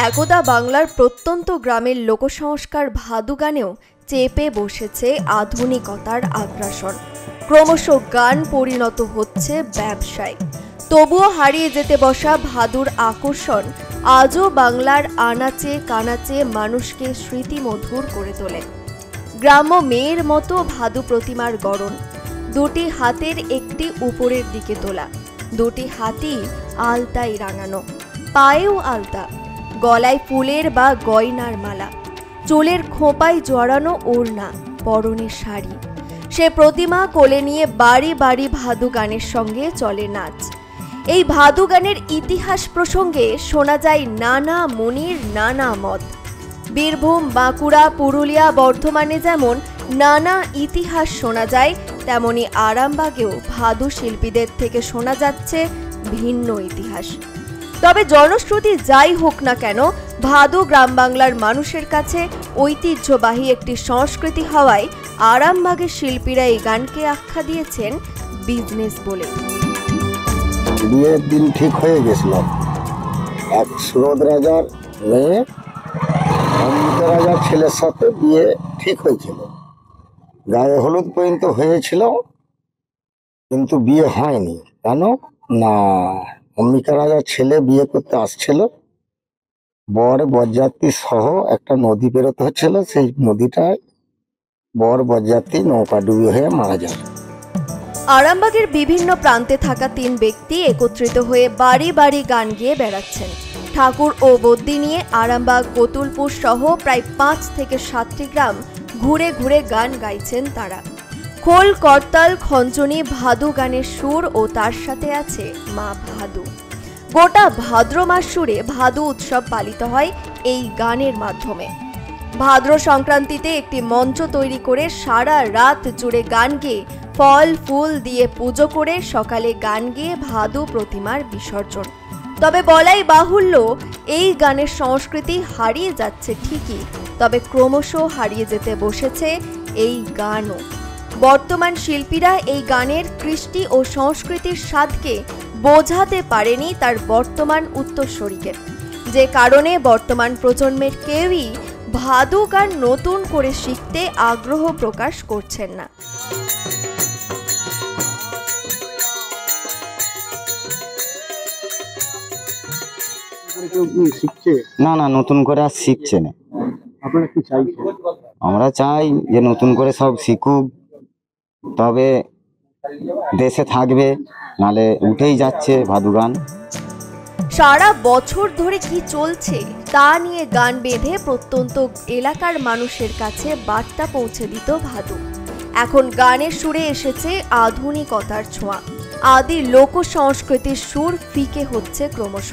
একদা বাংলার প্রত্যন্ত গ্রামের লোকসংস্কার ভাদু গানেও চেপে বসেছে আধুনিকতার আগ্রাসন। ক্রমশ গান পরিণত হচ্ছে ব্যবসায়। তবুও হারিয়ে যেতে বসা ভাদুর আকর্ষণ আজও বাংলার আনাচে কানাচে মানুষকে স্মৃতিমধুর করে তোলে। গ্রাম্য মেয়ের মতো ভাদু প্রতিমার গড়ন, দুটি হাতের একটি উপরের দিকে তোলা, দুটি হাতই আলতায় রাঙানো, পায়েও আলতা, গলায় ফুলের বা গয়নার মালা, চুলের খোঁপায় জড়ানো ওড়না, পরনে শাড়ি। সে প্রতিমা কোলে নিয়ে বাড়ি বাড়ি ভাদু গানের সঙ্গে চলে নাচ। এই ভাদু গানের ইতিহাস প্রসঙ্গে শোনা যায় নানা মুনির নানা মত। বীরভূম, বাঁকুড়া, পুরুলিয়া, বর্ধমানে যেমন নানা ইতিহাস শোনা যায়, তেমনি আরামবাগেও ভাদু শিল্পীদের থেকে শোনা যাচ্ছে ভিন্ন ইতিহাস। তবে জনশ্রুতি যাই হোক না কেন, ভাদু গ্রাম বাংলার মানুষের কাছে ঐতিহ্যবাহী একটি সংস্কৃতি হওয়ায় আরামবাগের শিল্পীরা এই গানকে আখ্যা দিয়েছেন বিজনেস বলে। বিয়ের দিন ঠিক হয়ে গেছিল, এক সুরদ রাজার মেয়ে অমৃত রাজার ছেলের সাথে বিয়ে ঠিক হয়েছিল। গায়ে হলুদ পর্যন্ত হয়েছিল, কিন্তু বিয়ে হয়নি। কেন না, অম্বিকা রাজার ছেলে বিয়ে করতে আসছিল, বর বরযাত্রী সহ একটা নদী পেরোতে হচ্ছিল। সেই নদীটায় বর বরযাত্রী নৌকা ডুবি হয়ে মারা যায়। আরামবাগের বিভিন্ন প্রান্তে থাকা তিন ব্যক্তি একত্রিত হয়ে বাড়ি বাড়ি গান গেয়ে বেড়াচ্ছেন। ঠাকুর ও বদ্যি নিয়ে আরামবাগ, কতুলপুর সহ প্রায় 5 থেকে 7টি গ্রাম ঘুরে ঘুরে গান গাইছেন তারা। খোল, করতাল, খঞ্জনি, ভাদু গানের সুর ও তার সাথে আছে মা ভাদু। গোটা ভাদ্র মাস জুড়ে ভাদু উৎসব পালিত হয় এই গানের মাধ্যমে। ভাদ্র সংক্রান্তিতে একটি মঞ্চ তৈরি করে সারা রাত জুড়ে গান গেয়ে ফল ফুল দিয়ে পুজো করে সকালে গান গেয়ে ভাদু প্রতিমার বিসর্জন। তবে বলাই বাহুল্য, এই গানের সংস্কৃতি হারিয়ে যাচ্ছে ঠিকই, তবে ক্রমশ হারিয়ে যেতে বসেছে এই গানও। বর্তমান শিল্পীরা এই গানের কৃষ্টি ও সংস্কৃতির স্বাদকে বোঝাতে পারেনি তার বর্তমান উত্তরসূরিকে, যে কারণে বর্তমান প্রজন্মের কেউই ভাদু গান নতুন করে শিখতে আগ্রহ প্রকাশ করছেন না। না না, নতুন করে আর শিখছে না। আপনারা কি চাইছেন? আমরা চাই যে নতুন করে সব শিখুক, তবে দেশে থাকবে, নালে উঠেই যাচ্ছে ভাদু গান। সারা বছর ধরে কি চলছে তা নিয়ে গান বেঁধে প্রত্যন্ত এলাকার মানুষের কাছে বার্তা পৌঁছে দিত ভাদু। এখন গানের সুরে এসেছে আধুনিকতার ছোঁয়া। আদি লোক সংস্কৃতির সুর ফিকে হচ্ছে ক্রমশ।